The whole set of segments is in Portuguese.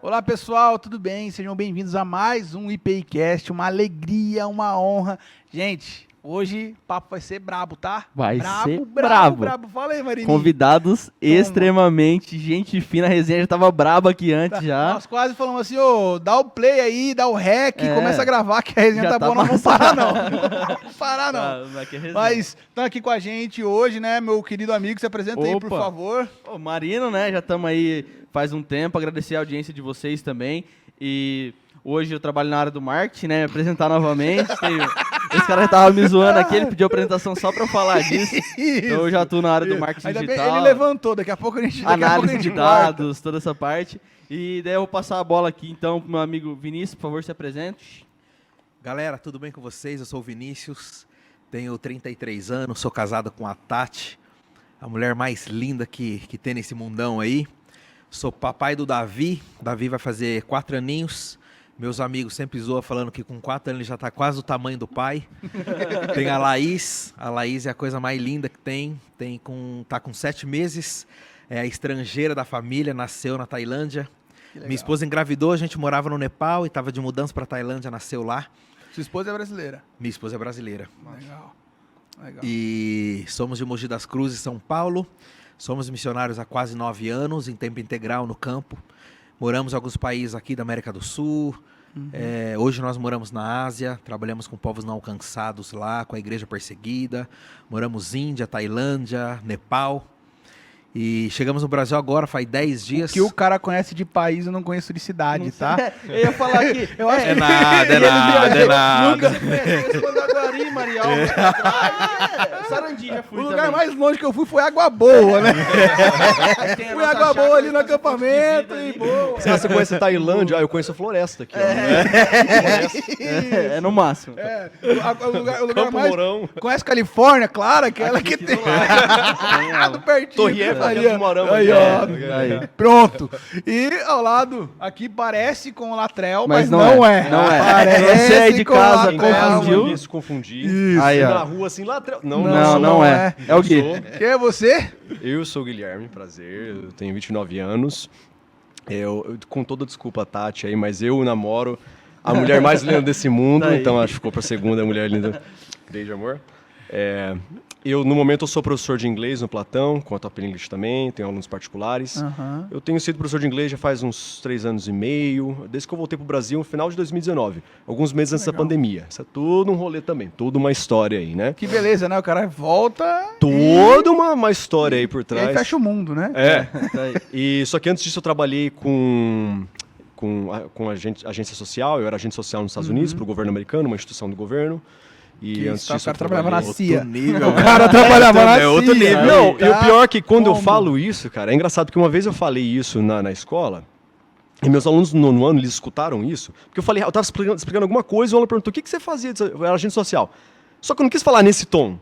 Olá pessoal, tudo bem? Sejam bem-vindos a mais um IPIcast, uma alegria, uma honra. Gente, hoje o papo vai ser brabo, tá? Vai ser brabo. Fala aí, Marinho. Convidados extremamente, gente fina, a resenha já tava braba aqui antes já. Nós quase falamos assim, ô, dá o play aí, dá o rec, começa a gravar que a resenha tá boa, nós não vamos parar não. Não parar não. Mas estão aqui com a gente hoje, né, meu querido amigo, se apresenta aí, por favor. Ô, Marino, né, já estamos aí faz um tempo, agradecer a audiência de vocês também. E hoje eu trabalho na área do marketing, né? Me apresentar novamente. Esse cara já tava me zoando aqui, ele pediu apresentação só pra eu falar disso. Então eu já tô na área do marketing digital. Ele levantou, daqui a pouco a gente análise de dados, toda essa parte. E daí eu vou passar a bola aqui então pro meu amigo Vinícius, por favor, se apresente. Galera, tudo bem com vocês? Eu sou o Vinícius, tenho 33 anos, sou casado com a Tati, a mulher mais linda que tem nesse mundão aí. Sou papai do Davi. Davi vai fazer 4 aninhos. Meus amigos sempre zoam falando que com 4 anos ele já está quase o tamanho do pai. Tem a Laís. A Laís é a coisa mais linda que tem. Tá com 7 meses. É a estrangeira da família, nasceu na Tailândia. Minha esposa engravidou, a gente morava no Nepal e estava de mudança para a Tailândia, nasceu lá. Sua esposa é brasileira? Minha esposa é brasileira. Legal. E somos de Mogi das Cruzes, São Paulo. Somos missionários há quase 9 anos, em tempo integral no campo. Moramos em alguns países aqui da América do Sul. Hoje nós moramos na Ásia, trabalhamos com povos não alcançados lá, com a igreja perseguida. Moramos Índia, Tailândia, Nepal. E chegamos no Brasil agora, faz 10 dias. O que o cara conhece de país, eu não conheço de cidade, tá? Eu ia falar aqui. Eu acho é nada. Nunca respondeu Guari, Marial. Sarandi já fui. O lugar mais longe que eu fui foi Água Boa, né? Fui Água Boa ali no acampamento e boa. Se você conhece a Tailândia, eu conheço a floresta aqui. É no máximo. O lugar Campo mais... Mourão. Conhece Califórnia, claro, aquela que tem... Do pertinho. Torre Eiffel, ali, do Mourão. aí, ó. Aí. Pronto. E ao lado, aqui parece com o Latrell, mas não é. Não é. Parece Você aí de com casa Latrell. confundiu. Isso, confundi. Isso. Aí, ó. Na rua, assim, lá atrás. Não é. É o Gui. Quem é você? Eu sou o Guilherme, prazer. Eu tenho 29 anos. Eu com toda desculpa, Tati, aí, mas eu namoro a mulher mais linda desse mundo, Tá aí. então acho que ficou pra segunda mulher linda. Beijo, amor. No momento, eu sou professor de inglês no Platão, com a Top English também, tenho alunos particulares. Eu tenho sido professor de inglês já faz uns 3 anos e meio, desde que eu voltei pro Brasil no final de 2019, alguns meses antes da pandemia. Isso é tudo um rolê também, toda uma história aí, né? Que beleza, né? O cara volta Toda uma história aí por e trás. aí fecha o mundo, né? Tá aí. E só que antes disso eu trabalhei com agência social, eu era agente social nos Estados Unidos, para o governo americano, uma instituição do governo. E antes disso o cara trabalhava na CIA. nível. O cara trabalhava na CIA. É outro nível. Não, Tá? e o pior é que quando eu Como? falo isso, cara, é engraçado porque uma vez eu falei isso na escola, e meus alunos no nono ano, eles escutaram isso, porque eu estava explicando alguma coisa, e o aluno perguntou, o que você fazia? Eu era agente social. Só que eu não quis falar nesse tom.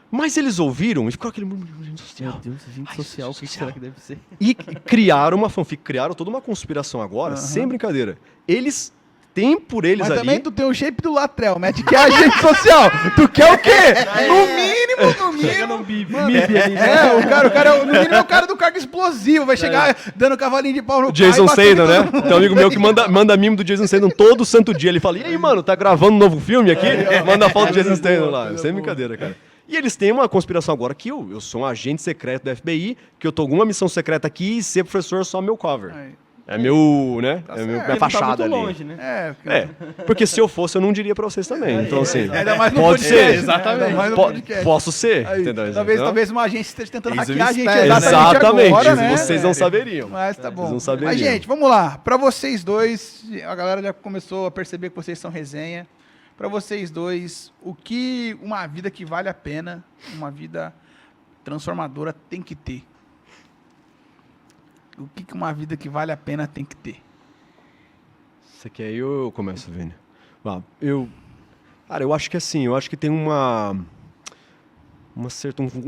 Mas eles ouviram e ficou aquele murmúrio, agente social. Meu Deus, agente social, o que será que deve ser? E criaram uma fanfic, criaram toda uma conspiração agora, sem brincadeira. Eles têm por eles Mas ali... também tu tem o shape do Latrell, mete que é agente social. Tu quer o quê? No mínimo. MIB ali, né? O cara, no mínimo é o cara do cargo explosivo, vai chegar dando cavalinho de pau no Jason pai, batendo Statham, né? todo mundo. Tem um amigo meu que manda mimo do Jason Statham todo santo dia. Ele fala, e aí, mano, tá gravando um novo filme aqui? Manda a foto do Jason Statham lá. Sem brincadeira, cara. E eles têm uma conspiração agora que eu sou um agente secreto da FBI, que eu tô com alguma missão secreta aqui e ser professor é só meu cover. É meu, né? Tá é minha certo. fachada Tá muito ali. longe, né? Porque se eu fosse, eu não diria pra vocês também. Então, assim, Ainda mais no pode podcast, ser. né? Exatamente. Ainda mais no podcast. Posso ser, Aí, entendeu? talvez uma agência esteja tentando Eis o hackear a gente mistério. Exatamente, agora, né? vocês não saberiam. Mas tá bom. Vocês não saberiam. Mas, gente, vamos lá. Pra vocês dois, a galera já começou a perceber que vocês são resenha. Pra vocês dois, o que uma vida que vale a pena, uma vida transformadora tem que ter? O que uma vida que vale a pena tem que ter? Você quer ir ou eu começo, Vini? Cara, eu acho que assim, eu acho que tem um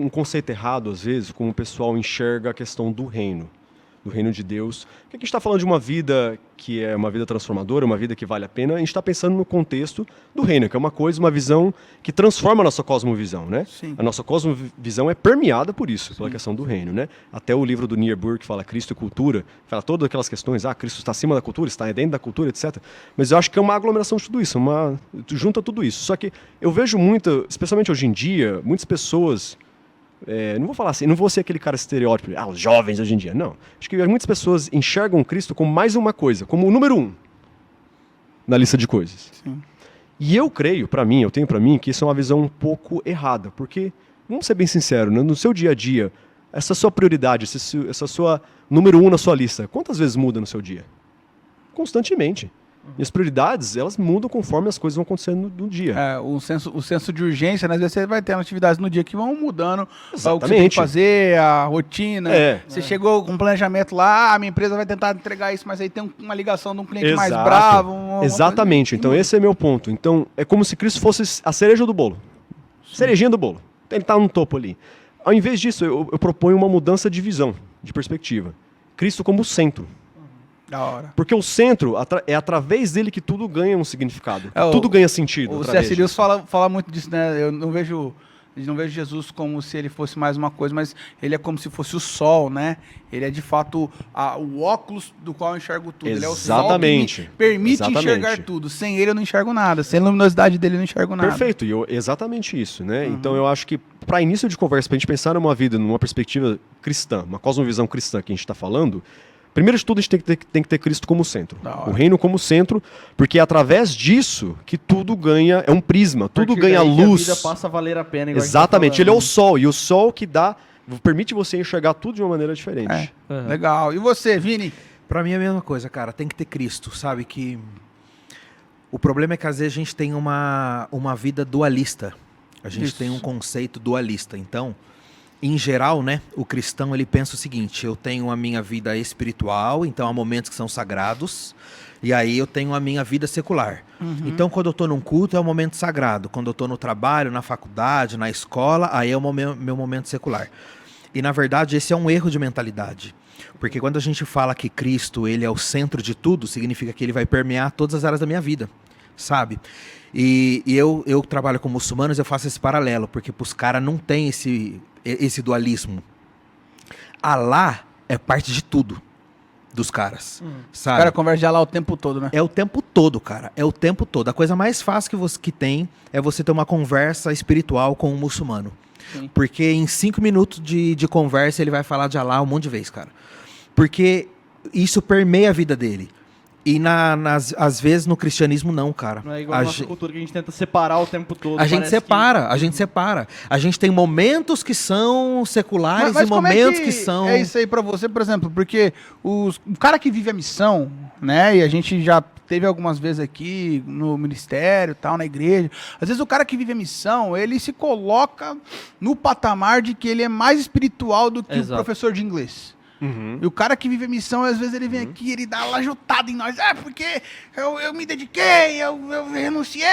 conceito errado, às vezes, como o pessoal enxerga a questão do reino de Deus. Porque a gente está falando de uma vida que é uma vida transformadora, uma vida que vale a pena, a gente está pensando no contexto do reino, que é uma visão que transforma a nossa cosmovisão, né? Sim. A nossa cosmovisão é permeada por isso, pela questão do reino, né? Até o livro do Niebuhr, que fala Cristo e cultura, fala todas aquelas questões, Cristo está acima da cultura, está dentro da cultura, etc. Mas eu acho que é uma aglomeração de tudo isso, junta tudo isso. Só que eu vejo especialmente hoje em dia, muitas pessoas... não vou falar assim, não vou ser aquele cara estereótipo, os jovens hoje em dia, não. Acho que muitas pessoas enxergam Cristo como mais uma coisa, como o número 1 na lista de coisas. Sim. E eu tenho pra mim que isso é uma visão um pouco errada, porque, vamos ser bem sinceros, né, no seu dia a dia, essa sua prioridade, essa sua número 1 na sua lista, quantas vezes muda no seu dia? Constantemente. E as prioridades, elas mudam conforme as coisas vão acontecendo no dia. O senso de urgência, né? Às vezes você vai ter atividades no dia que vão mudando. Exatamente. O que você tem que fazer, a rotina. É. Você chegou com um planejamento lá, a minha empresa vai tentar entregar isso, mas aí tem uma ligação de um cliente mais Exato. bravo. Exatamente. Então esse é meu ponto. Então é como se Cristo fosse a cereja do bolo. Cerejinha do bolo. Ele está no topo ali. Ao invés disso, eu proponho uma mudança de visão, de perspectiva. Cristo como centro. Da hora. Porque o centro, é através dele que tudo ganha um significado. Tudo ganha sentido. O C.S. Lewis fala muito disso, né? Eu não vejo Jesus como se ele fosse mais uma coisa, mas ele é como se fosse o sol, né? Ele é de fato o óculos do qual eu enxergo tudo. Exatamente. Ele é o sol que me permite enxergar tudo. Sem ele eu não enxergo nada. Sem a luminosidade dele eu não enxergo nada. Perfeito. Exatamente isso, né? Então eu acho que para início de conversa, para a gente pensar numa vida, numa perspectiva cristã, uma cosmovisão cristã que a gente está falando, primeiro de tudo, a gente tem que ter Cristo como centro. O reino como centro, porque é através disso que tudo ganha, é um prisma, tudo ganha luz. A vida passa a valer a pena. Exatamente, ele é o sol, e o sol que permite você enxergar tudo de uma maneira diferente. Legal. E você, Vini? Pra mim é a mesma coisa, cara. Tem que ter Cristo, sabe? Que o problema é que às vezes a gente tem uma vida dualista. A gente tem um conceito dualista. Então, em geral, né, o cristão ele pensa o seguinte: eu tenho a minha vida espiritual, então há momentos que são sagrados, e aí eu tenho a minha vida secular. Então, quando eu estou num culto, é um momento sagrado. Quando eu estou no trabalho, na faculdade, na escola, aí é o meu momento secular. E, na verdade, esse é um erro de mentalidade. Porque quando a gente fala que Cristo ele é o centro de tudo, significa que ele vai permear todas as áreas da minha vida, sabe? E eu trabalho com muçulmanos, eu faço esse paralelo, porque para os caras não tem esse dualismo. Alá é parte de tudo dos caras, sabe? O cara converge lá o tempo todo, né? É o tempo todo, cara. É o tempo todo. A coisa mais fácil que tem é você ter uma conversa espiritual com um muçulmano. Sim. Porque em 5 minutos de conversa ele vai falar de Alá um monte de vezes, cara. Porque isso permeia a vida dele. E às vezes no cristianismo não, cara. Não é igual a nossa cultura que a gente tenta separar o tempo todo. A gente separa. A gente tem momentos que são seculares mas e momentos que são... É isso aí pra você, por exemplo, porque o cara que vive a missão, né, e a gente já teve algumas vezes aqui no ministério, tal, na igreja, às vezes o cara que vive a missão, ele se coloca no patamar de que ele é mais espiritual do que o professor de inglês. E o cara que vive a missão, às vezes ele vem aqui, ele dá uma lajotada em nós. Porque eu me dediquei, eu renunciei,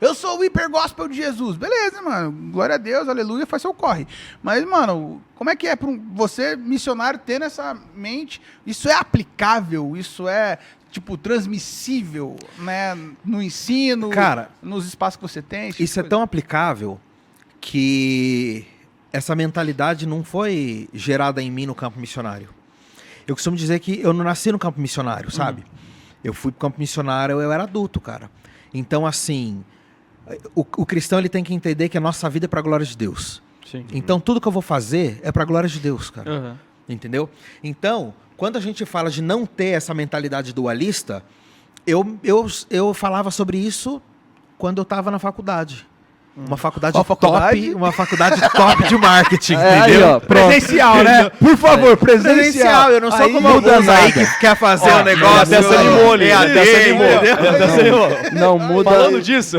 eu sou o hiper gospel de Jesus. Beleza, mano, glória a Deus, aleluia, faz seu corre. Mas, mano, como é que é para você, missionário, ter nessa mente? Isso é aplicável? Isso é, tipo, transmissível, né, no ensino, cara, nos espaços que você tem? Isso é tão aplicável que... essa mentalidade não foi gerada em mim no campo missionário. Eu costumo dizer que eu não nasci no campo missionário, sabe? Eu fui pro campo missionário, eu era adulto, cara. Então, assim, o cristão ele tem que entender que a nossa vida é pra glória de Deus. Sim. Então, tudo que eu vou fazer é pra glória de Deus, cara. Entendeu? Então, quando a gente fala de não ter essa mentalidade dualista, eu falava sobre isso quando eu estava na faculdade. Uma faculdade top de marketing, entendeu? Aí, ó, presencial, né? Por favor, presencial. Eu não sou como alguns aí que quer fazer o negócio. Dessa limone. Não muda. Falando disso.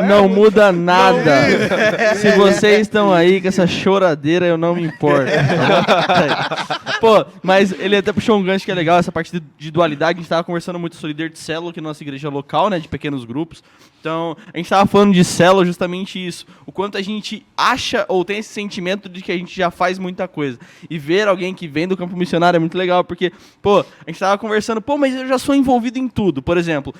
Não muda nada. Se vocês estão aí com essa choradeira, eu não me importo. Pô, mas ele até puxou um gancho que é legal, essa parte de dualidade. A gente tava conversando muito sobre líder de célula, que é a nossa igreja local, né? De pequenos grupos. Então, a gente tava falando de célula justamente isso. O quanto a gente acha ou tem esse sentimento de que a gente já faz muita coisa. E ver alguém que vem do campo missionário é muito legal, porque, pô, a gente tava conversando, pô, mas eu já sou envolvido em tudo. Por exemplo,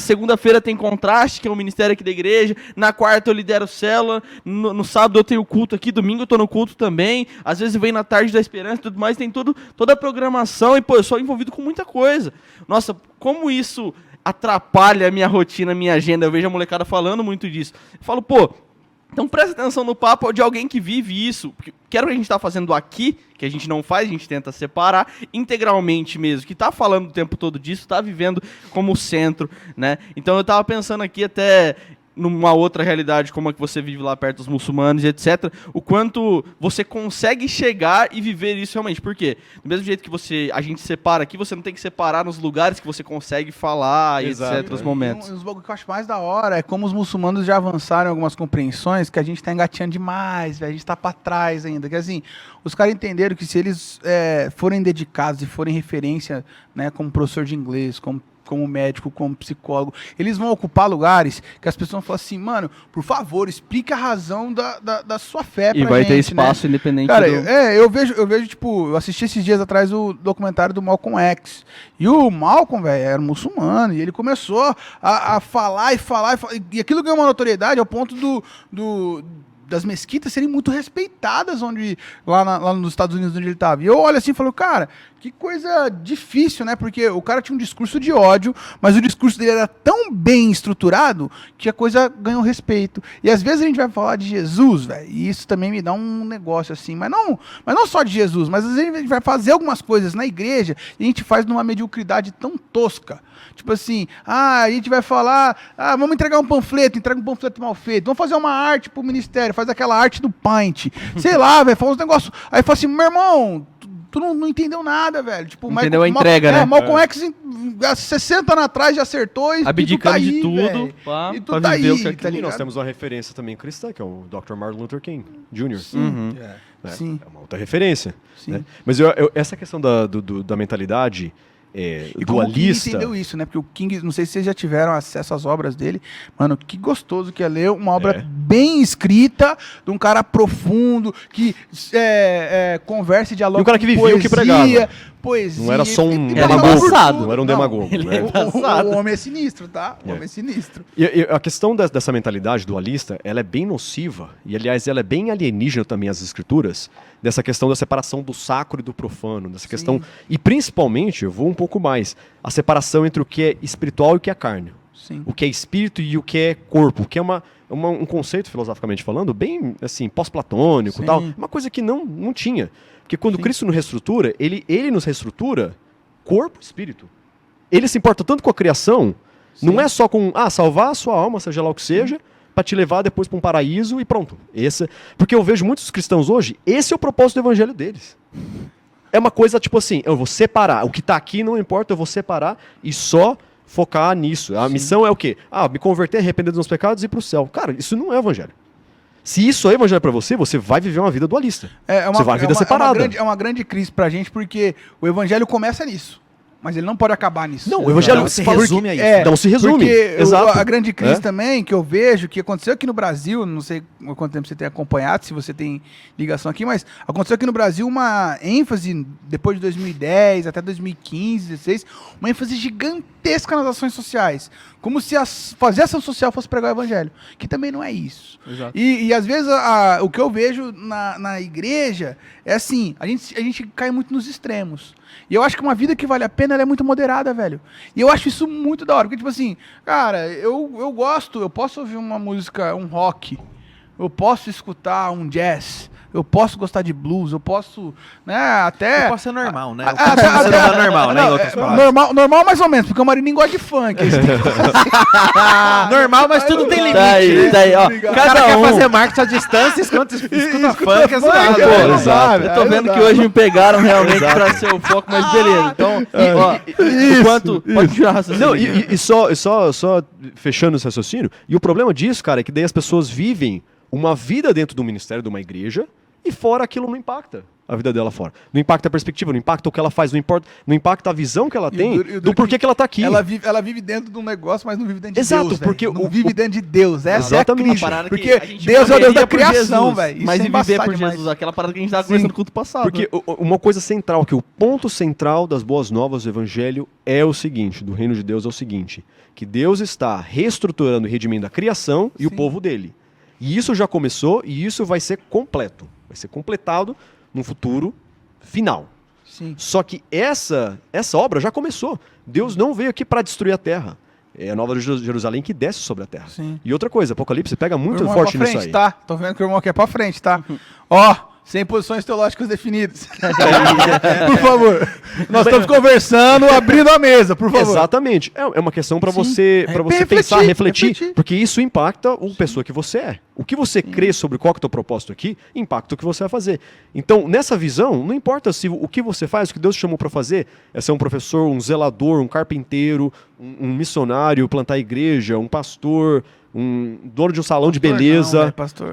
segunda-feira tem contraste, que é o ministério aqui da igreja, na quarta eu lidero célula, no sábado eu tenho culto aqui, domingo eu tô no culto também, às vezes vem na tarde da esperança e tudo mais, tem toda a programação e, pô, eu sou envolvido com muita coisa. Nossa, como isso atrapalha a minha rotina, a minha agenda. Eu vejo a molecada falando muito disso. Eu falo, pô, então presta atenção no papo de alguém que vive isso. Porque quero o que a gente está fazendo aqui, que a gente não faz, a gente tenta separar integralmente mesmo, que está falando o tempo todo disso, está vivendo como centro, né? Então eu estava pensando aqui até numa outra realidade, como a que você vive lá perto dos muçulmanos e etc., o quanto você consegue chegar e viver isso realmente. Por quê? Do mesmo jeito que a gente separa aqui, você não tem que separar nos lugares que você consegue falar e etc., os momentos. Um dos bagulhos que eu acho mais da hora é como os muçulmanos já avançaram em algumas compreensões que a gente tá engateando demais, véio, a gente tá pra trás ainda. Que assim, os caras entenderam que se eles forem dedicados e forem referência, né, como professor de inglês, como médico, como psicólogo, eles vão ocupar lugares que as pessoas vão falar assim, mano, por favor, explica a razão da sua fé pra gente. E vai ter espaço, né? Independente Cara, eu vejo, tipo, eu assisti esses dias atrás o documentário do Malcolm X, e o Malcolm, velho, era muçulmano, e ele começou a falar, e aquilo ganhou uma notoriedade ao ponto das mesquitas serem muito respeitadas lá nos Estados Unidos onde ele estava. E eu olho assim e falo, cara, que coisa difícil, né? Porque o cara tinha um discurso de ódio, mas o discurso dele era tão bem estruturado que a coisa ganhou respeito. E às vezes a gente vai falar de Jesus, velho, e isso também me dá um negócio assim, mas não só de Jesus, mas às vezes a gente vai fazer algumas coisas na igreja e a gente faz numa mediocridade tão tosca. Tipo assim, a gente vai falar, vamos entregar um panfleto, entrega um panfleto mal feito, vamos fazer uma arte pro ministério, faz aquela arte do Paint, sei lá, velho, faz uns negócios, aí fala assim, meu irmão, tu não entendeu nada, velho. Tipo, entendeu a entrega, né? Malcolm X, 60 anos atrás, já acertou e abdicando tá aí, de tudo e tu tá aí, tá E ligado? nós temos uma referência também cristã, que é o Dr. Martin Luther King Jr. Sim. Sim. É uma outra referência. Sim. Né? Mas essa questão da mentalidade e dualista... como o King entendeu isso, né? Porque o King, não sei se vocês já tiveram acesso às obras dele, mano, que gostoso que é ler uma obra bem escrita, de um cara profundo, que conversa e dialoga e um cara que vivia poesia, o que pregava. Poesia. Não era só um demagogo. Não era um demagogo. Né? O homem é sinistro, tá? O homem é sinistro. E a questão dessa mentalidade dualista, ela é bem nociva, e aliás, ela é bem alienígena também às escrituras, dessa questão da separação do sacro e do profano, dessa questão, e principalmente, eu vou um pouco mais, a separação entre o que é espiritual e o que é carne. Sim. O que é espírito e o que é corpo, que é um conceito, filosoficamente falando, bem assim, pós-platônico e tal, uma coisa que não tinha. Porque quando Cristo nos reestrutura, ele nos reestrutura corpo e espírito. Ele se importa tanto com a criação, não é só com salvar a sua alma, seja lá o que seja, para te levar depois para um paraíso e pronto. Porque eu vejo muitos cristãos hoje, esse é o propósito do evangelho deles. É uma coisa tipo assim, eu vou separar, o que está aqui não importa, eu vou separar e só focar nisso. A missão é o quê? Me converter, arrepender dos meus pecados e ir para o céu. Cara, isso não é evangelho. Se isso é evangelho para você, você vai viver uma vida dualista. Você vai viver separada. É uma grande crise pra gente, porque o evangelho começa nisso. Mas ele não pode acabar nisso. Não, o evangelho não se resume a isso. Não se resume. Porque a grande crise também que eu vejo, que aconteceu aqui no Brasil, não sei quanto tempo você tem acompanhado, se você tem ligação aqui, mas aconteceu aqui no Brasil uma ênfase, depois de 2010 até 2015, 2016, uma ênfase gigantesca nas ações sociais. Como se fazer ação social fosse pregar o evangelho. Que também não é isso. Exato. E às vezes o que eu vejo na igreja é assim, a gente cai muito nos extremos. E eu acho que uma vida que vale a pena, ela é muito moderada, velho. E eu acho isso muito da hora. Porque, tipo assim, cara, eu gosto, eu posso ouvir uma música, um rock, eu posso escutar um jazz, eu posso gostar de blues, eu posso, né, até... Eu posso ser normal, né? Eu posso ser normal, né, em outras palavras. Normal mais ou menos, porque o Marininho gosta de funk. Normal, mas tudo tem limite. Daí, ó, o cara quer fazer marketing à distância, escuta funk, é zoado. Exato. Eu tô vendo que hoje me pegaram realmente pra ser o foco, mas beleza. Então, enquanto... Pode tirar raciocínio. Não, e só fechando esse raciocínio, e o problema disso, cara, é que daí as pessoas vivem uma vida dentro do ministério de uma igreja e fora aquilo não impacta a vida dela fora. Não impacta a perspectiva, não impacta o que ela faz, não impacta a visão que ela tem do porquê que ela tá aqui. Ela vive dentro de um negócio, mas não vive dentro de Exato, Deus, porque não vive dentro de Deus. Essa exatamente. é a crise. Porque Deus é o Deus da criação, velho. Mas viver por Jesus, aquela parada que a gente tava conversando no culto passado. Porque uma coisa central, que o ponto central das boas novas do evangelho é o seguinte, do reino de Deus é o seguinte, que Deus está reestruturando e redimindo a criação e o povo dele. E isso já começou e isso vai ser completo. Vai ser completado no futuro final. Sim. Só que essa obra já começou. Deus não veio aqui para destruir a terra. É a Nova Jerusalém que desce sobre a terra. Sim. E outra coisa, Apocalipse pega muito forte frente, nisso aí. Tá? Tô vendo que o irmão aqui é pra frente, tá? Ó, sem posições teológicas definidas. Por favor. Nós estamos conversando, abrindo a mesa, por favor. Exatamente. É uma questão para você pensar, refletir, porque isso impacta a pessoa que você é. O que você crê sobre qual que é o teu propósito aqui, impacta o que você vai fazer. Então, nessa visão, não importa se o que você faz, o que Deus te chamou para fazer, é ser um professor, um zelador, um carpinteiro, um missionário, plantar igreja, um pastor, um dono de um salão de beleza. Não, pastor.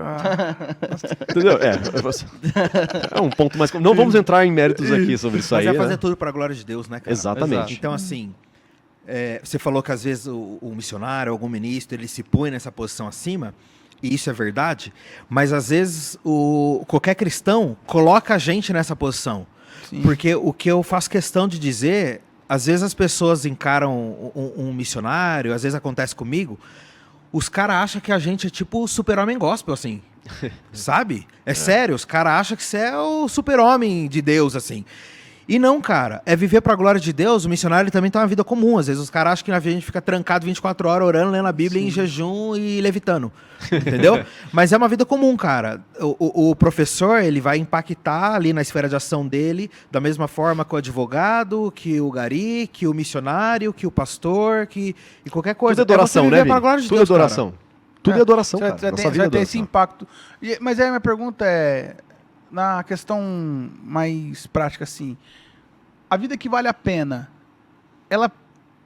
Entendeu? É um ponto mais... Não vamos entrar em méritos aqui sobre isso aí. Mas é fazer tudo para a glória de Deus, né, cara? Exatamente. Então, assim, você falou que às vezes o missionário, algum ministro, ele se põe nessa posição acima, e isso é verdade, mas às vezes qualquer cristão coloca a gente nessa posição. Sim. Porque o que eu faço questão de dizer, às vezes as pessoas encaram um missionário, às vezes acontece comigo, os caras acham que a gente é tipo o super-homem gospel, assim. Sabe? É sério, os caras acham que você é o super-homem de Deus, assim. E não, cara. É viver pra glória de Deus. O missionário também tem uma vida comum. Às vezes os caras acham que a gente fica trancado 24 horas orando, lendo a Bíblia em jejum e levitando. Entendeu? Mas é uma vida comum, cara. O professor, ele vai impactar ali na esfera de ação dele da mesma forma que o advogado, que o gari, que o missionário, que o pastor, que e qualquer coisa. Tudo é adoração, né, pra glória de Tudo Deus, é adoração. Cara. Tudo é adoração, cara. Você vai ter esse impacto. Mas aí a minha pergunta é, na questão mais prática, assim, a vida que vale a pena, ela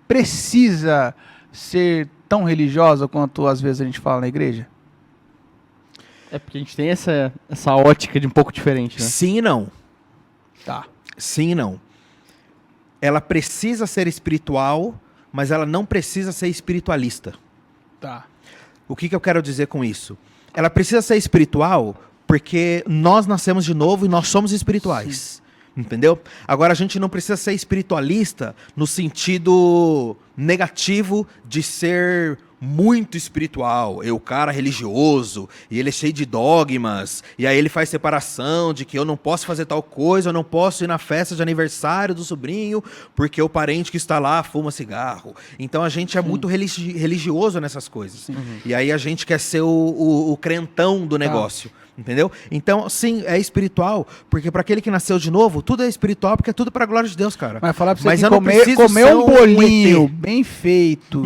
precisa ser tão religiosa quanto às vezes a gente fala na igreja? É porque a gente tem essa ótica de um pouco diferente, né? Sim e não. Tá. Sim e não. Ela precisa ser espiritual, mas ela não precisa ser espiritualista. Tá. O que eu quero dizer com isso? Ela precisa ser espiritual porque nós nascemos de novo e nós somos espirituais. Sim. Entendeu? Agora, a gente não precisa ser espiritualista no sentido negativo de ser muito espiritual. O cara religioso, e ele é cheio de dogmas, e aí ele faz separação de que eu não posso fazer tal coisa, eu não posso ir na festa de aniversário do sobrinho, porque o parente que está lá fuma cigarro. Então, a gente é muito religioso nessas coisas. E aí a gente quer ser o crentão do negócio. Entendeu? Então, sim, é espiritual, porque para aquele que nasceu de novo, tudo é espiritual, porque é tudo para a glória de Deus, cara. Mas falar pra você que comer um bolinho bem feito,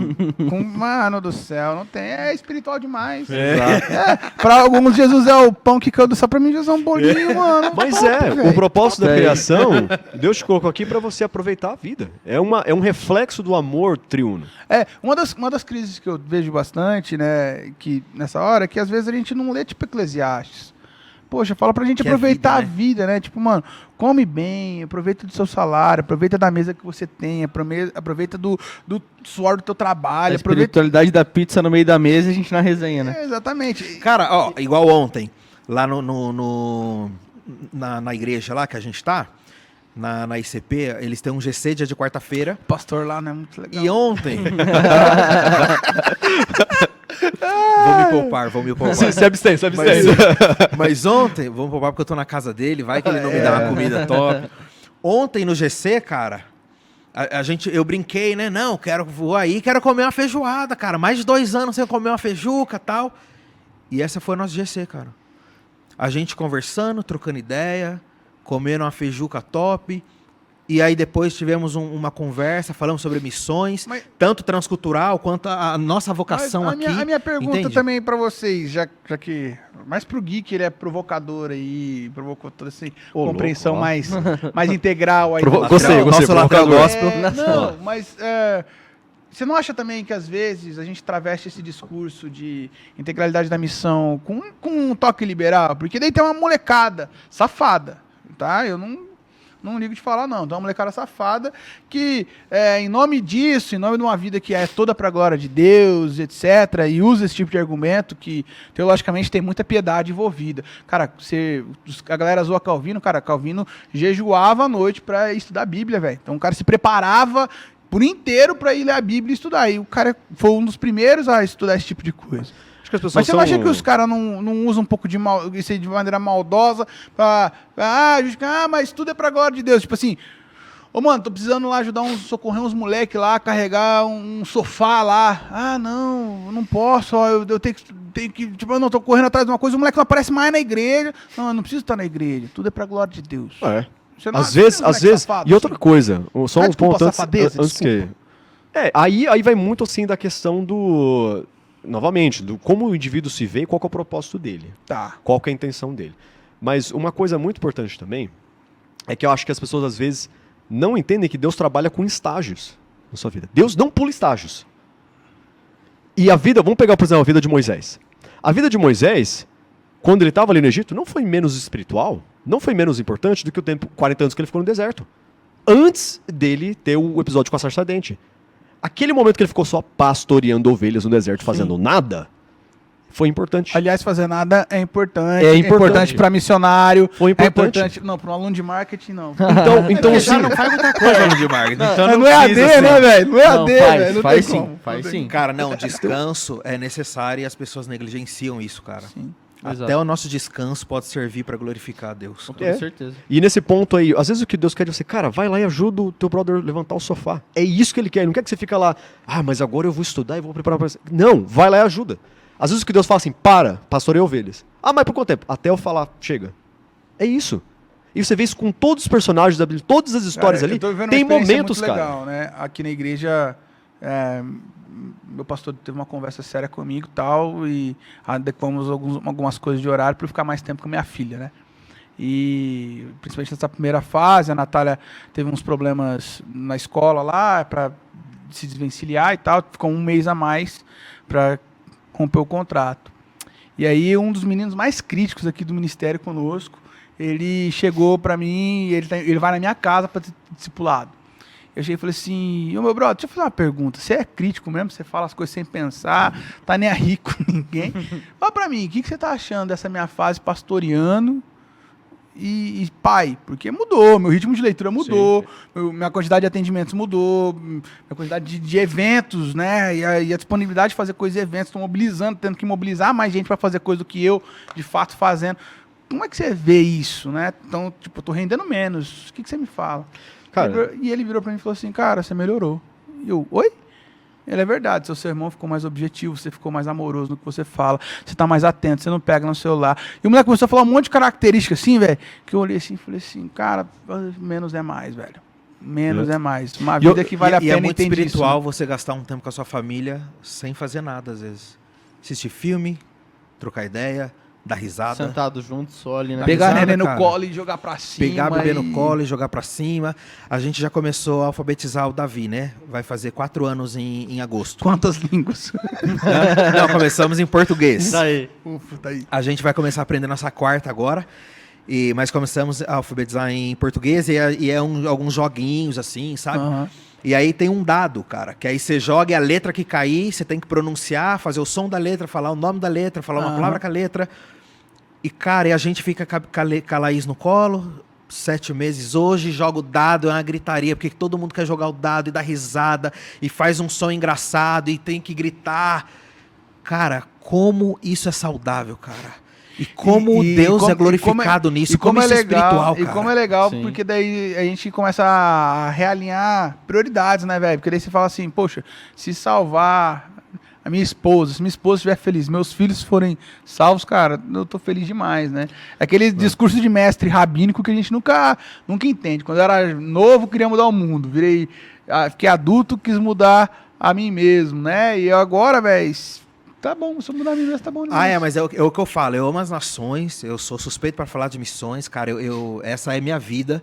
mano do céu, não tem, é espiritual demais. Para alguns Jesus é o pão que caiu do céu, para mim Jesus é um bolinho, mano. Mas o propósito da criação, Deus te colocou aqui para você aproveitar a vida. É um reflexo do amor triuno. Uma das crises que eu vejo bastante, né, que nessa hora, é que às vezes a gente não lê tipo Eclesiastes. Poxa, fala pra gente aproveitar a vida, né? Tipo, mano, come bem, aproveita do seu salário, aproveita da mesa que você tem, aproveita do suor do teu trabalho. A espiritualidade da pizza no meio da mesa e a gente na resenha, né? Exatamente. Cara, ó, igual ontem, lá na igreja lá que a gente tá, na ICP, eles têm um GC dia de quarta-feira. O pastor lá não é muito legal. E ontem... Vou me poupar. Se abstém. Mas ontem, vamos poupar porque eu tô na casa dele, vai que ele não me dá uma comida top. Ontem no GC, cara, eu brinquei, né? Não, vou aí, quero comer uma feijoada, cara. Mais de 2 anos sem comer uma feijuca e tal. E essa foi o nosso GC, cara. a gente conversando, trocando ideia, comendo uma feijuca top. E aí depois tivemos uma conversa, falamos sobre missões, tanto transcultural quanto a nossa vocação aqui. A minha pergunta entende? também para vocês, já que mais pro Gui, ele é provocador aí, provocou toda essa compreensão louco, mais integral aí. Gostei, nosso lateral gospel. Não, mas você não acha também que às vezes a gente traveste esse discurso de integralidade da missão com um toque liberal? Porque daí tem uma molecada safada, tá? Eu não ligo de falar, não. Então, uma molecada safada que, em nome disso, em nome de uma vida que é toda para a glória de Deus, etc., e usa esse tipo de argumento que, teologicamente, tem muita piedade envolvida. Cara, a galera zoa Calvino, cara, Calvino jejuava à noite para estudar a Bíblia, velho. Então, o cara se preparava por inteiro para ir ler a Bíblia e estudar. E o cara foi um dos primeiros a estudar esse tipo de coisa. Mas você não acha que os caras não usam um pouco de isso aí de maneira maldosa pra... mas tudo é pra glória de Deus. Tipo assim, mano, tô precisando lá socorrer uns moleques lá, carregar um sofá lá. Não posso, eu tenho que... Tipo, eu não tô correndo atrás de uma coisa, o moleque não aparece mais na igreja. Não, eu não preciso estar na igreja, tudo é pra glória de Deus. Às vezes, safado, e outra coisa, só um ponto antes que... Aí vai muito assim da questão do... Novamente, do como o indivíduo se vê e qual que é o propósito dele. Tá. Qual que é a intenção dele. Mas uma coisa muito importante também é que eu acho que as pessoas às vezes não entendem que Deus trabalha com estágios na sua vida. Deus não pula estágios. E a vida, vamos pegar, por exemplo, a vida de Moisés. A vida de Moisés, quando ele estava ali no Egito, não foi menos espiritual, não foi menos importante do que o tempo, 40 anos que ele ficou no deserto. Antes dele ter o episódio com a sarça ardente. Aquele momento que ele ficou só pastoreando ovelhas no deserto, fazendo nada, foi importante. Aliás, fazer nada é importante. É importante para missionário. Foi importante. É importante. Não, para um aluno de marketing, não. Então assim, não faz muita coisa aluno de marketing. Então não é AD, precisa, né, velho? Não é AD, velho. Não faz tem sim, como. faz sim. Cara, não, descanso é necessário e as pessoas negligenciam isso, cara. Sim. Exato. Até o nosso descanso pode servir para glorificar a Deus. Com toda certeza. E nesse ponto aí, às vezes o que Deus quer de você, cara, vai lá e ajuda o teu brother a levantar o sofá. É isso que ele quer. Ele não quer que você fique lá, mas agora eu vou estudar e vou preparar para... Não, vai lá e ajuda. Às vezes o que Deus fala assim, pastoreia ovelhas. Mas por quanto tempo? Até eu falar, chega. É isso. E você vê isso com todos os personagens da Bíblia, todas as histórias ali. Tem momentos, muito cara. legal, né? Aqui na igreja, meu pastor teve uma conversa séria comigo e tal, e adequamos algumas coisas de horário para eu ficar mais tempo com a minha filha, né? E principalmente nessa primeira fase, a Natália teve uns problemas na escola lá, para se desvencilhar e tal, ficou um mês a mais para romper o contrato. E aí um dos meninos mais críticos aqui do ministério conosco, ele chegou para mim, ele vai na minha casa para ser discipulado. Eu cheguei e falei assim, meu brother, deixa eu fazer uma pergunta, você é crítico mesmo, você fala as coisas sem pensar, tá nem aí com ninguém? Fala pra mim, o que você tá achando dessa minha fase pastoreando e pai? Porque mudou, meu ritmo de leitura mudou, minha quantidade de atendimentos mudou, minha quantidade de eventos, né, e a disponibilidade de fazer coisas e eventos, estou mobilizando, tendo que mobilizar mais gente para fazer coisa do que eu, de fato, fazendo. Como é que você vê isso, né? Então, tipo, eu tô rendendo menos, o que você me fala? Cara, e ele virou pra mim e falou assim, cara, você melhorou. E eu, oi? Ele, é verdade, seu sermão ficou mais objetivo, você ficou mais amoroso no que você fala, você tá mais atento, você não pega no celular. E o moleque começou a falar um monte de características assim, velho, que eu olhei assim e falei assim, cara, menos é mais, velho. Menos é mais. Uma vida que vale a pena. E é muito espiritual isso, né? Você gastar um tempo com a sua família sem fazer nada, às vezes. Assistir filme, trocar ideia, dar risada. Sentado junto, só ali na pegar risada, neném no cara. colo e jogar pra cima. Pegar bebê no colo e jogar pra cima. A gente já começou a alfabetizar o Davi, né? Vai fazer 4 anos em agosto. Quantas línguas? Não, começamos em português. Tá aí. Ufa, tá aí. A gente vai começar a aprender nossa quarta agora. Mas começamos a alfabetizar em português e alguns joguinhos assim, sabe? Uhum. E aí tem um dado, cara, que aí você joga e a letra que cair, você tem que pronunciar, fazer o som da letra, falar o nome da letra, falar uma palavra com a letra. E, cara, e a gente fica com a Laís no colo, 7 meses hoje, joga o dado, é uma gritaria, porque todo mundo quer jogar o dado e dar risada, e faz um som engraçado, e tem que gritar. Cara, como isso é saudável, cara. E como Deus é glorificado nisso, como isso é espiritual, cara. E como é legal, Sim. porque daí a gente começa a realinhar prioridades, né, velho? Porque daí você fala assim, poxa, se salvar a minha esposa, se minha esposa estiver feliz, meus filhos forem salvos, cara, eu tô feliz demais, né? Aquele discurso de mestre rabínico que a gente nunca entende. Quando eu era novo, queria mudar o mundo. Fiquei adulto, quis mudar a mim mesmo, né? E agora, velho, tá bom, se eu mudar a mim mesmo, tá bom. Mas é o que eu falo, eu amo as nações, eu sou suspeito para falar de missões, cara, essa é minha vida.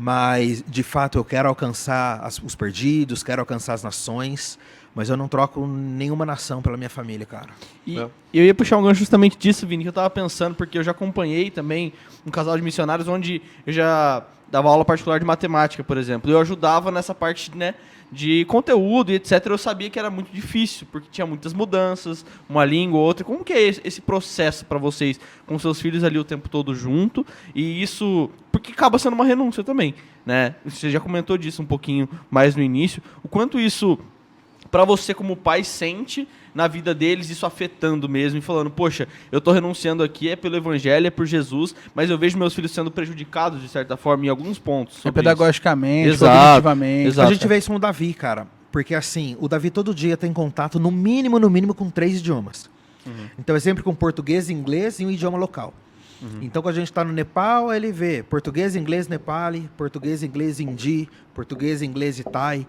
Mas, de fato, eu quero alcançar os perdidos, quero alcançar as nações, mas eu não troco nenhuma nação pela minha família, cara. E eu ia puxar um gancho justamente disso, Vini, que eu tava pensando, porque eu já acompanhei também um casal de missionários onde eu já dava aula particular de matemática, por exemplo. Eu ajudava nessa parte, né, de conteúdo e etc. Eu sabia que era muito difícil, porque tinha muitas mudanças, uma língua, outra. Como que é esse processo para vocês, com seus filhos ali o tempo todo junto? E isso, porque acaba sendo uma renúncia também, né? Você já comentou disso um pouquinho mais no início. O quanto isso, para você como pai, sente na vida deles, isso afetando mesmo e falando, poxa, eu tô renunciando aqui, é pelo evangelho, é por Jesus, mas eu vejo meus filhos sendo prejudicados, de certa forma, em alguns pontos. Pedagogicamente, cognitivamente. Exato. A gente vê isso no Davi, cara, porque assim, o Davi todo dia tem contato, no mínimo, com 3 idiomas. Então é sempre com português, inglês e um idioma local. Então quando a gente tá no Nepal, ele vê português, inglês, nepali, português, inglês, hindi, português, inglês e thai.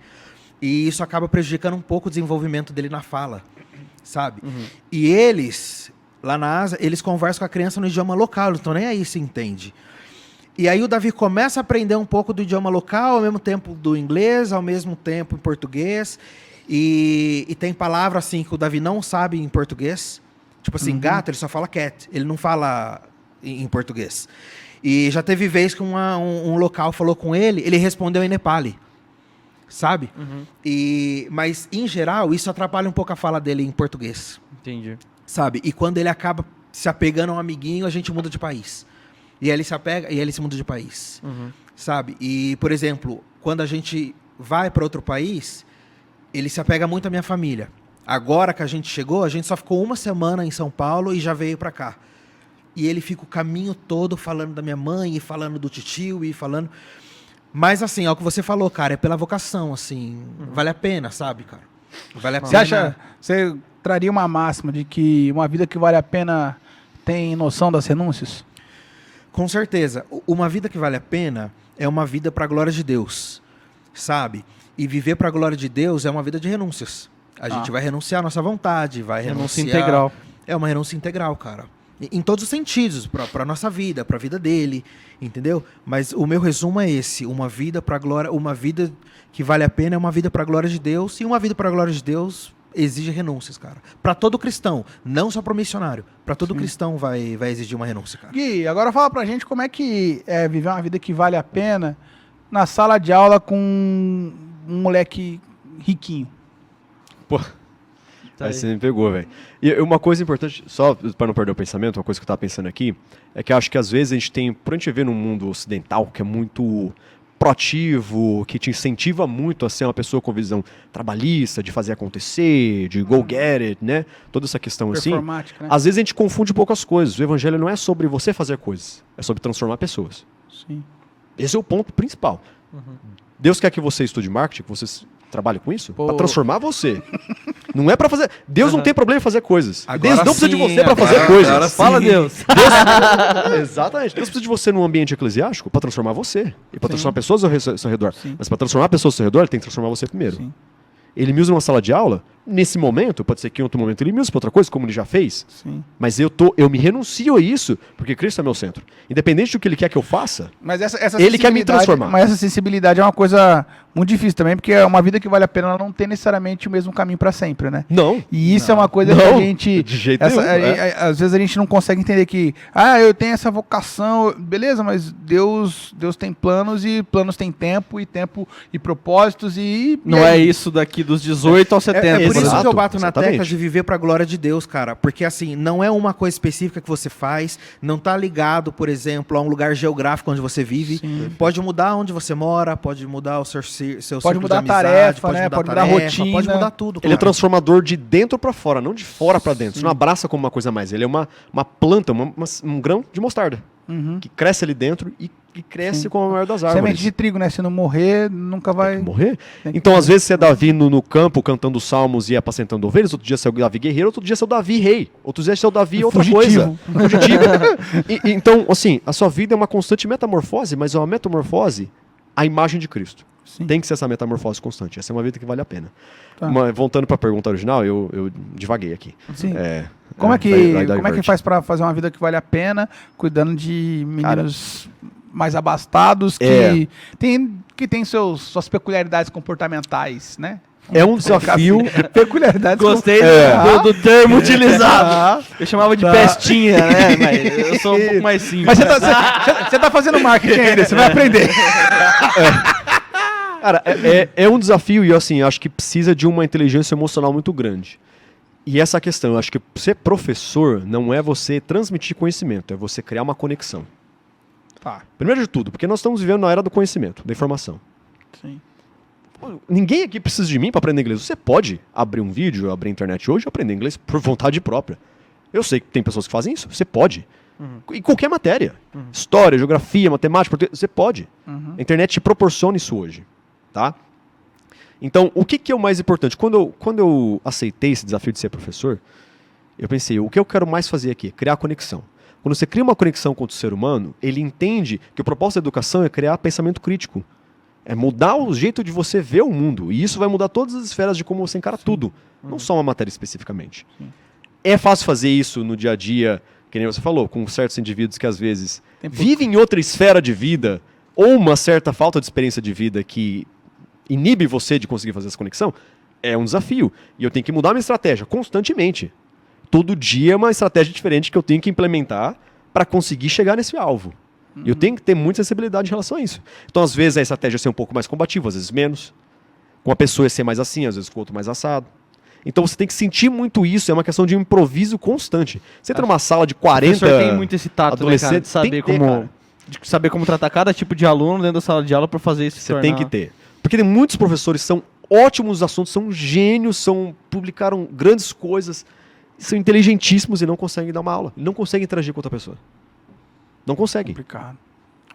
E isso acaba prejudicando um pouco o desenvolvimento dele na fala, sabe? E eles, lá na Ásia, eles conversam com a criança no idioma local, não estão nem aí se entende. E aí o Davi começa a aprender um pouco do idioma local, ao mesmo tempo do inglês, ao mesmo tempo em português. E tem palavra assim que o Davi não sabe em português. Tipo assim, gato, ele só fala cat, ele não fala em português. E já teve vez que um local falou com ele respondeu em nepali. Sabe? Mas, em geral, isso atrapalha um pouco a fala dele em português. Entendi. Sabe? E quando ele acaba se apegando a um amiguinho, a gente muda de país. E aí ele se apega e ele se muda de país. Sabe? E, por exemplo, quando a gente vai para outro país, ele se apega muito à minha família. Agora que a gente chegou, a gente só ficou 1 semana em São Paulo e já veio para cá. E ele fica o caminho todo falando da minha mãe, e falando do titio, e falando... Mas, assim, é o que você falou, cara, é pela vocação, assim, vale a pena, sabe, cara? Vale a pena. Você traria uma máxima de que uma vida que vale a pena tem noção das renúncias? Com certeza. Uma vida que vale a pena é uma vida para a glória de Deus, sabe? E viver para a glória de Deus é uma vida de renúncias. A gente vai renunciar à nossa vontade, vai renunciar... Renúncia integral. É uma renúncia integral, cara. Em todos os sentidos, para a nossa vida, para a vida dele, entendeu? Mas o meu resumo é esse, uma vida para glória, uma vida que vale a pena é uma vida para a glória de Deus, e uma vida para a glória de Deus exige renúncias, cara. Para todo cristão, não só para o missionário, para todo cristão vai exigir uma renúncia, cara. Gui, agora fala pra gente como é que é viver uma vida que vale a pena na sala de aula com um moleque riquinho. Pô... Aí você me pegou, velho. E uma coisa importante, só para não perder o pensamento, uma coisa que eu estava pensando aqui, é que eu acho que às vezes a gente tem, por a gente ver num mundo ocidental que é muito proativo, que te incentiva muito a ser uma pessoa com visão trabalhista, de fazer acontecer, de go get it, né? Toda essa questão assim. Né? Às vezes a gente confunde um pouco as coisas. O evangelho não é sobre você fazer coisas, é sobre transformar pessoas. Sim. Esse é o ponto principal. Deus quer que você estude marketing, que você trabalhe com isso, para transformar você. Não é para fazer. Deus não tem problema em fazer coisas. Agora Deus não precisa de você para fazer coisas. Fala, Deus. Exatamente. Deus precisa de você num ambiente eclesiástico para transformar você e para transformar pessoas ao seu redor. Sim. Mas para transformar pessoas ao seu redor, ele tem que transformar você primeiro. Sim. Ele me usa numa sala de aula, nesse momento, pode ser que em outro momento ele me use para outra coisa, como ele já fez. Sim. Mas eu me renuncio a isso, porque Cristo é meu centro. Independente do que ele quer que eu faça, Mas ele quer me transformar. Mas essa sensibilidade é uma coisa muito difícil também, porque é uma vida que vale a pena, ela não tem necessariamente o mesmo caminho para sempre, né? Não. E isso é uma coisa que a gente... De jeito nenhum. Às vezes a gente não consegue entender que, eu tenho essa vocação, beleza, mas Deus tem planos, e planos têm tempo e propósitos, e não é isso daqui dos 18 aos 70. É por isso Exato, que eu bato na exatamente. tecla de viver pra glória de Deus, cara. Porque assim, não é uma coisa específica que você faz, não tá ligado, por exemplo, a um lugar geográfico onde você vive. Sim. Pode mudar onde você mora, pode mudar o seu pode mudar a tarefa, né? Pode mudar a rotina. Pode mudar tudo, Ele é cara. transformador de dentro para fora, não de fora para dentro. Você não abraça como uma coisa a mais. Ele é uma planta, um grão de mostarda. que cresce ali dentro e cresce com a maior das árvores. Semente de trigo, né? Se não morrer, nunca vai... morrer? Então, às vezes, você é Davi no campo cantando salmos e apacentando ovelhas, outro dia você é o Davi guerreiro, outro dia você é o Davi rei, outro dia você é o Davi outra coisa. Fugitivo. Então, assim, a sua vida é uma constante metamorfose, mas é uma metamorfose à imagem de Cristo. Sim. Tem que ser essa metamorfose constante. Essa é uma vida que vale a pena. Tá. Voltando para a pergunta original, eu divaguei aqui. Sim. Como é que faz para fazer uma vida que vale a pena, cuidando de meninos mais abastados, que tem suas peculiaridades comportamentais, né? É um desafio. Peculiaridades. Gostei do termo utilizado. Eu chamava de pestinha, né? Mas eu sou um pouco mais simples. Mas você tá fazendo marketing ainda, você vai aprender. Cara, é um desafio e assim, acho que precisa de uma inteligência emocional muito grande. E essa questão, eu acho que ser professor não é você transmitir conhecimento, é você criar uma conexão. Tá. Primeiro de tudo, porque nós estamos vivendo na era do conhecimento, da informação. Sim. Ninguém aqui precisa de mim para aprender inglês. Você pode abrir um vídeo, abrir a internet hoje e aprender inglês por vontade própria. Eu sei que tem pessoas que fazem isso. Você pode. Em qualquer matéria. História, geografia, matemática, português, você pode. A internet te proporciona isso hoje. Tá? Então, o que é o mais importante? Quando eu aceitei esse desafio de ser professor, eu pensei, o que eu quero mais fazer aqui? Criar conexão. Quando você cria uma conexão com o ser humano, ele entende que o propósito da educação é criar pensamento crítico. É mudar o jeito de você ver o mundo. E isso vai mudar todas as esferas de como você encara tudo. Não só uma matéria especificamente. Sim. É fácil fazer isso no dia a dia, que nem você falou, com certos indivíduos que às vezes vivem em outra esfera de vida, ou uma certa falta de experiência de vida que inibe você de conseguir fazer essa conexão. É um desafio. E eu tenho que mudar minha estratégia constantemente. Todo dia é uma estratégia diferente que eu tenho que implementar para conseguir chegar nesse alvo. E eu tenho que ter muita sensibilidade em relação a isso. Então, às vezes, a estratégia é ser um pouco mais combativa, às vezes menos. Com a pessoa é ser mais assim, às vezes com o outro mais assado. Então, você tem que sentir muito isso, é uma questão de um improviso constante. Você entra numa sala de 40 adolescentes... O professor tem muito esse tato, né, cara, de saber como tratar cada tipo de aluno dentro da sala de aula para fazer isso. Você tem que ter. Porque tem muitos professores que são ótimos assuntos, são gênios, publicaram grandes coisas, são inteligentíssimos e não conseguem dar uma aula. Não conseguem interagir com outra pessoa. Não conseguem. Complicado.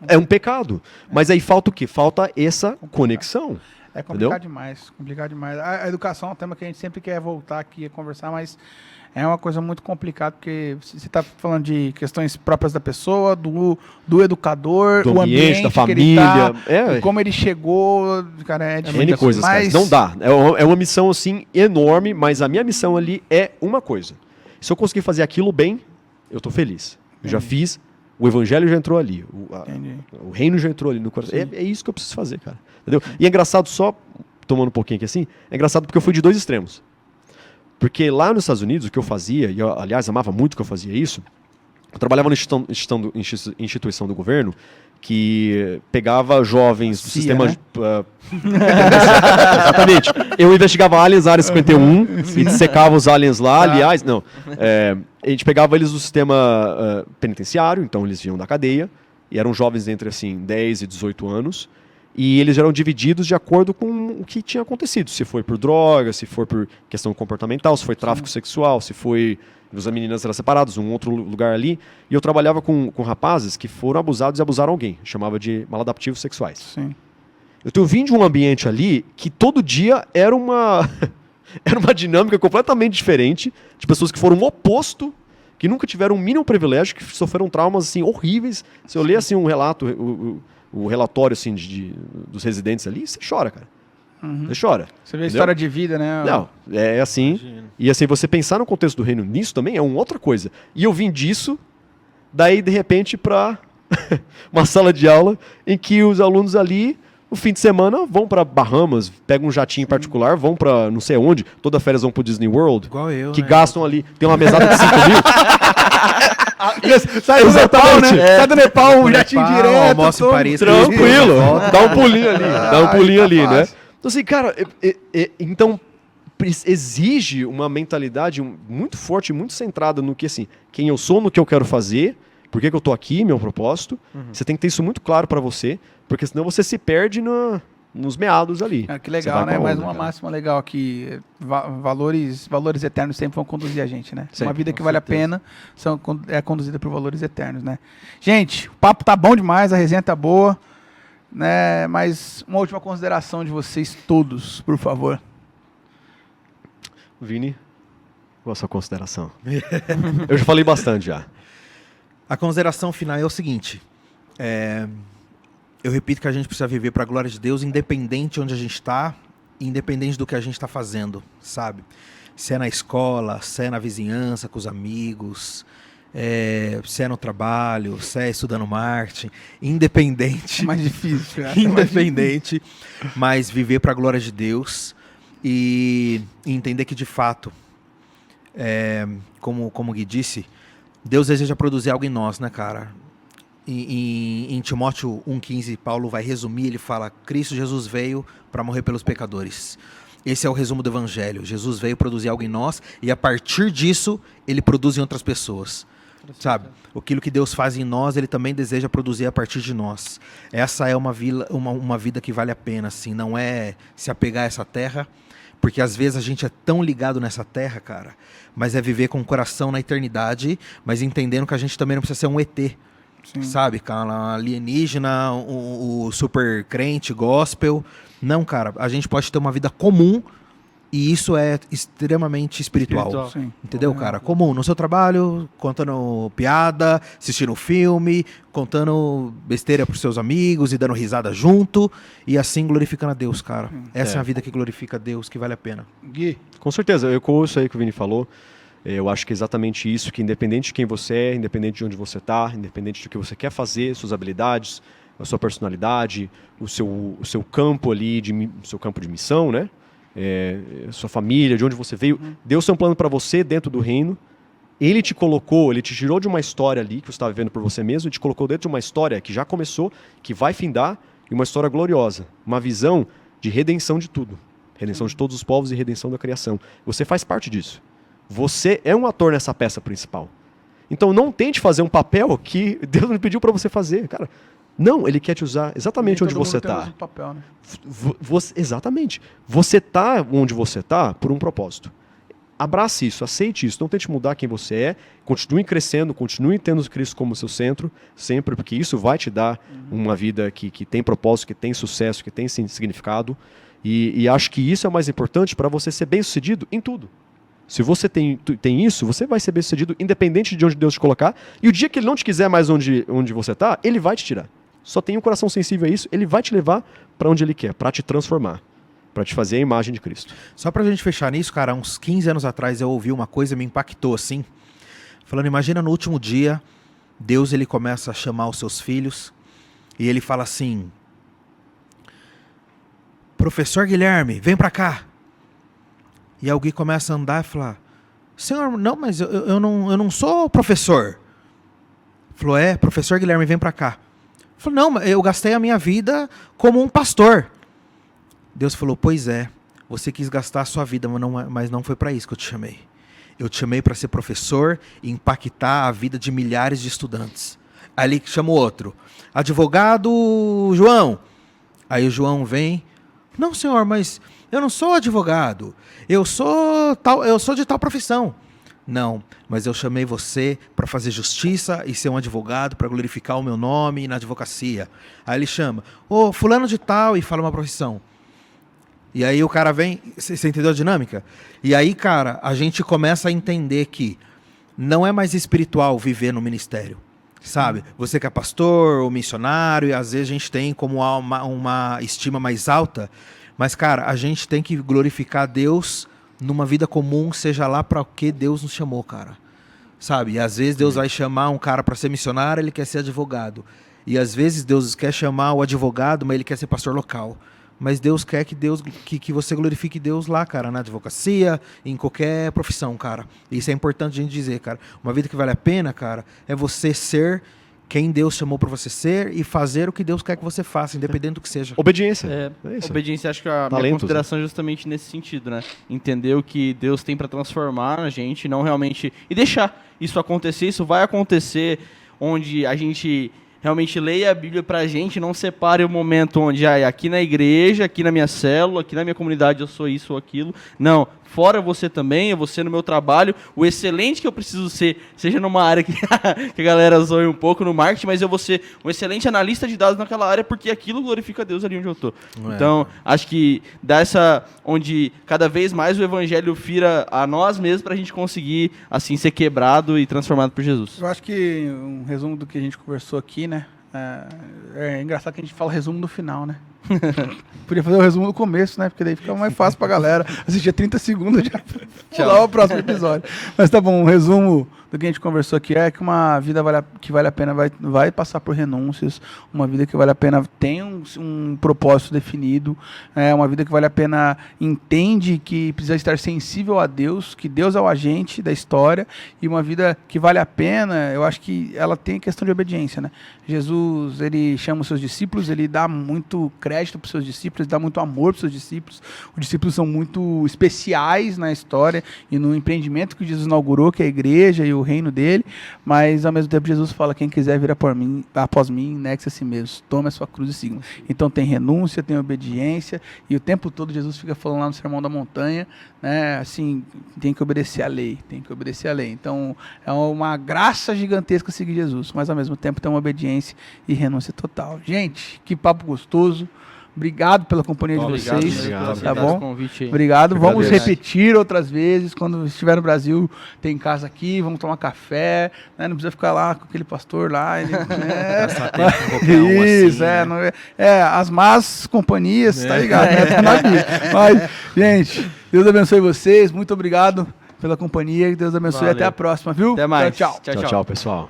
É um pecado. Mas aí falta o quê? Falta essa conexão. É complicado demais. Complicado demais. A educação é um tema que a gente sempre quer voltar aqui a conversar, mas é uma coisa muito complicada, porque você está falando de questões próprias da pessoa, do educador, do ambiente da família, que ele tá, como ele chegou, cara, é difícil. N coisas, mas... cara, não dá. É uma missão, assim, enorme, mas a minha missão ali é uma coisa. Se eu conseguir fazer aquilo bem, eu estou feliz. Eu já fiz, o evangelho já entrou ali, o reino já entrou ali no coração. É isso que eu preciso fazer, cara. Entendeu? E é engraçado, só tomando um pouquinho aqui assim, é engraçado porque eu fui de dois extremos. Porque lá nos Estados Unidos, o que eu fazia, e eu, aliás, amava muito que eu fazia isso, eu trabalhava na instituição do governo que pegava jovens do sistema... Né? Exatamente. Eu investigava aliens, Área 51, e dissecava os aliens lá, aliás, não. A gente pegava eles do sistema penitenciário, então eles vinham da cadeia, e eram jovens entre, assim, 10 e 18 anos, e eles eram divididos de acordo com o que tinha acontecido. Se foi por droga, se foi por questão comportamental, se foi tráfico sexual, se foi... As meninas eram separadas, um outro lugar ali. E eu trabalhava com rapazes que foram abusados e abusaram alguém. Chamava de maladaptivos sexuais. Sim. Eu vim de um ambiente ali que todo dia era uma dinâmica completamente diferente, de pessoas que foram o oposto, que nunca tiveram o mínimo privilégio, que sofreram traumas assim, horríveis. Se eu ler assim, um relato... o relatório assim, dos residentes ali, você chora, cara. Você chora. Você vê a história de vida, né? Não, é assim. Imagina. E assim, você pensar no contexto do reino nisso também é uma outra coisa. E eu vim disso, daí de repente para uma sala de aula em que os alunos ali, no fim de semana, vão para Bahamas, pegam um jatinho particular, vão para não sei onde, toda férias vão pro Disney World. Igual eu, que né? gastam ali, tem uma mesada de 5 mil. Sai do Nepal, né? Sai do Nepal, um jatinho direto. Almoço em Paris. Tranquilo. Dá um pulinho ali. Dá um pulinho ali, né? Então, assim, cara, então exige uma mentalidade muito forte, muito centrada no que, assim, quem eu sou, no que eu quero fazer, por que eu tô aqui, meu propósito. Você tem que ter isso muito claro para você, porque senão você se perde nos meados ali. Que legal, né? Mais uma máxima legal aqui. Valores eternos sempre vão conduzir a gente, né? Sempre, uma vida que vale certeza. A pena é conduzida por valores eternos, né? Gente, o papo tá bom demais, a resenha tá boa, né? Mas uma última consideração de vocês todos, por favor. Vini, qual a sua consideração? Eu já falei bastante já. A consideração final é o seguinte. Eu repito que a gente precisa viver para a glória de Deus, independente de onde a gente está, independente do que a gente está fazendo, sabe? Se é na escola, se é na vizinhança, com os amigos, se é no trabalho, se é estudando marketing, independente. É mais difícil. Independente, mas viver para a glória de Deus e entender que, de fato, como o Gui disse, Deus deseja produzir algo em nós, né, cara? Em Timóteo 1,15, Paulo vai resumir, ele fala: Cristo Jesus veio para morrer pelos pecadores. Esse é o resumo do Evangelho. Jesus veio produzir algo em nós e a partir disso ele produz em outras pessoas. Sabe? Aquilo que Deus faz em nós, ele também deseja produzir a partir de nós. Essa é uma vida que vale a pena, assim. Não é se apegar a essa terra, porque às vezes a gente é tão ligado nessa terra, cara, mas é viver com o coração na eternidade, mas entendendo que a gente também não precisa ser um ET. Sim. Sabe, cara, alienígena, o super crente, gospel. Não, cara, a gente pode ter uma vida comum e isso é extremamente espiritual. Entendeu, cara? Comum, no seu trabalho, contando piada, assistindo filme, contando besteira pros seus amigos e dando risada junto e assim glorificando a Deus, cara. Essa é a vida que glorifica a Deus, que vale a pena. Gui? Com certeza, eu ouço aí que o Vini falou. Eu acho que é exatamente isso, que independente de quem você é, independente de onde você está, independente do que você quer fazer, suas habilidades, a sua personalidade, o seu campo ali, o seu campo de missão, né? Sua família, de onde você veio. Deus tem um plano para você dentro do reino. Ele te colocou, ele te tirou de uma história ali que você estava vivendo por você mesmo e te colocou dentro de uma história que já começou, que vai findar, e uma história gloriosa. Uma visão de redenção de tudo. Redenção de todos os povos e redenção da criação. Você faz parte disso. Você é um ator nessa peça principal. Então não tente fazer um papel que Deus não pediu para você fazer, cara. Não, ele quer te usar exatamente onde você está. Né? Exatamente. Você está onde você está por um propósito. Abrace isso, aceite isso. Não tente mudar quem você é. Continue crescendo, continue tendo Cristo como seu centro, sempre, porque isso vai te dar uma vida que tem propósito, que tem sucesso, que tem significado. E acho que isso é o mais importante para você ser bem-sucedido em tudo. Se você tem isso, você vai ser bem-sucedido independente de onde Deus te colocar. E o dia que Ele não te quiser mais onde você está, Ele vai te tirar. Só tem um coração sensível a isso, Ele vai te levar para onde Ele quer, para te transformar, para te fazer a imagem de Cristo. Só pra gente fechar nisso, cara, uns 15 anos atrás eu ouvi uma coisa e me impactou assim. Falando, imagina no último dia, Deus ele começa a chamar os seus filhos e Ele fala assim: Professor Guilherme, vem pra cá. E alguém começa a andar e falar: Senhor, não, mas eu não sou professor. Falou: professor Guilherme, vem pra cá. Falou: não, eu gastei a minha vida como um pastor. Deus falou: pois é, você quis gastar a sua vida, mas não foi para isso que eu te chamei. Eu te chamei para ser professor e impactar a vida de milhares de estudantes. Aí ele chama o outro: advogado João. Aí o João vem: não, senhor, mas eu não sou advogado. Eu sou de tal profissão. Não, mas eu chamei você para fazer justiça e ser um advogado, para glorificar o meu nome na advocacia. Aí ele chama: fulano de tal, e fala uma profissão. E aí o cara vem, você entendeu a dinâmica? E aí, cara, a gente começa a entender que não é mais espiritual viver no ministério, sabe? Você que é pastor ou missionário, e às vezes a gente tem como uma estima mais alta, mas, cara, a gente tem que glorificar Deus numa vida comum, seja lá para o que Deus nos chamou, cara. Sabe? E às vezes Deus vai chamar um cara para ser missionário, ele quer ser advogado. E às vezes Deus quer chamar o advogado, mas ele quer ser pastor local. Mas Deus quer que você glorifique Deus lá, cara, na advocacia, em qualquer profissão, cara. Isso é importante a gente dizer, cara. Uma vida que vale a pena, cara, é você ser quem Deus chamou para você ser e fazer o que Deus quer que você faça, independente do que seja. Obediência. É isso. Obediência, acho que a minha consideração é justamente nesse sentido, né? Entender o que Deus tem para transformar a gente, não realmente... E deixar isso acontecer, isso vai acontecer onde a gente realmente leia a Bíblia pra gente, não separe o momento onde aqui na igreja, aqui na minha célula, aqui na minha comunidade eu sou isso ou aquilo. Não, fora você também, é você no meu trabalho, o excelente que eu preciso ser, seja numa área que, que a galera zoe um pouco no marketing, mas eu vou ser um excelente analista de dados naquela área, porque aquilo glorifica a Deus ali onde eu tô. Então, acho que onde cada vez mais o evangelho fira a nós mesmos pra gente conseguir, assim, ser quebrado e transformado por Jesus. Eu acho que um resumo do que a gente conversou aqui, né? É engraçado que a gente fala resumo no final, né? Podia fazer o resumo no começo, né? Porque daí fica mais fácil pra galera assistir 30 segundos e já pular o próximo episódio. Mas tá bom, o resumo do que a gente conversou aqui é que uma vida que vale a pena vai passar por renúncias, uma vida que vale a pena tem um propósito definido, uma vida que vale a pena entende que precisa estar sensível a Deus, que Deus é o agente da história, e uma vida que vale a pena, eu acho que ela tem questão de obediência, né? Jesus, ele chama os seus discípulos, ele dá muito crédito para os seus discípulos, ele dá muito amor para os seus discípulos. Os discípulos são muito especiais na história e no empreendimento que Jesus inaugurou, que é a igreja e o reino dele, mas ao mesmo tempo Jesus fala, quem quiser vir após mim, negue-se a si mesmo, tome a sua cruz e siga. Então tem renúncia, tem obediência, e o tempo todo Jesus fica falando lá no Sermão da Montanha, né, assim, tem que obedecer à lei, tem que obedecer à lei. Então é uma graça gigantesca seguir Jesus, mas ao mesmo tempo tem uma obediência e renúncia total. Gente, que papo gostoso. Obrigado pela companhia de vocês. Obrigado. Tá bom? Convite aí. Obrigado. Vamos repetir outras vezes. Quando estiver no Brasil, tem casa aqui, vamos tomar café. Né? Não precisa ficar lá com aquele pastor lá. Isso, as más companhias, tá ligado? Né? Tá na Bíblia. Mas, gente, Deus abençoe vocês. Muito obrigado pela companhia. Deus abençoe. Até a próxima, viu? Até mais. Tchau. Tchau, pessoal.